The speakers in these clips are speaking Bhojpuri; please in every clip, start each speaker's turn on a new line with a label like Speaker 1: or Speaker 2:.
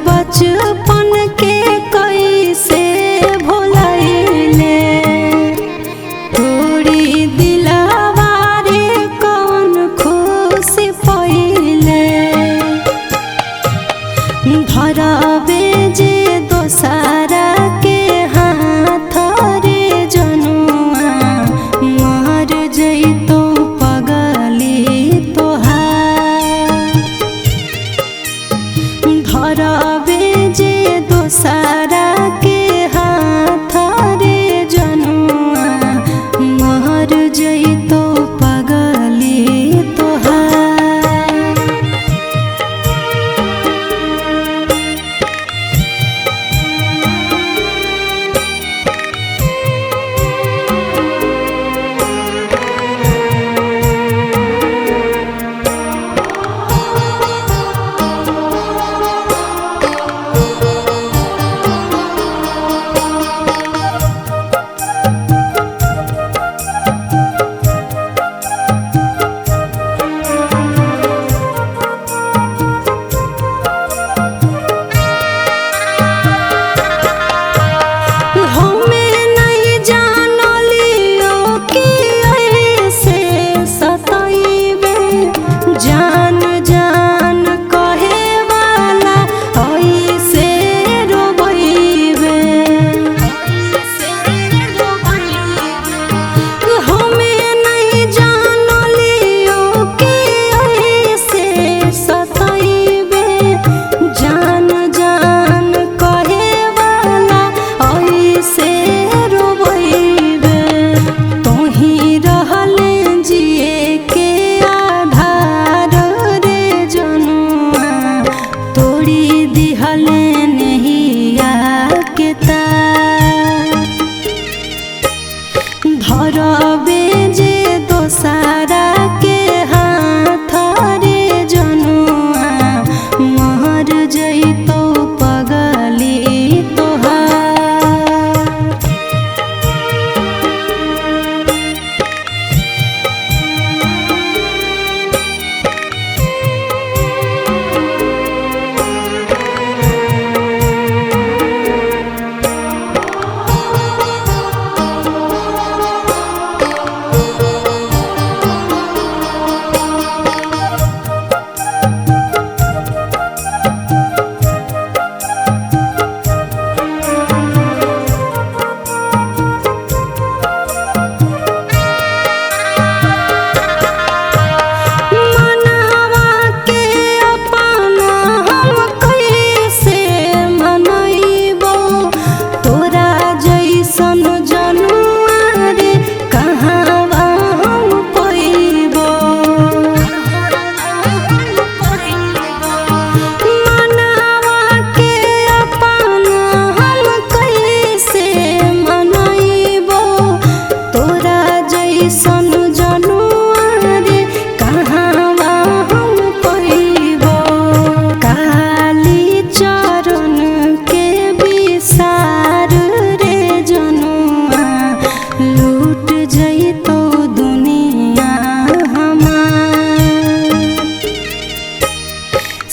Speaker 1: बचपन के कैसे भुलाइले तोरी दिलवा रे कौन खुशी पइले धरबे जे दोसरा के हाथ रे जनुआ मर जइतो पगली तोहार धरबे जे दोसरा के हाथ रे जनुआ मर जइतो पगली तोहार। जान जान कहे वाला ऐसे रोबइबे हमें नहीं जानलियो कि ऐसे सताइबे जान जान कहे वाला ऐसे रोबइबे तोही रहले जिए के तोड़ी दिहले नहिया के तार धरबे जे दोसरा के हाथ रे जनुआ मर जइतो पगली तोहार।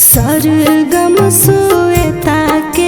Speaker 1: सरगम सुएता के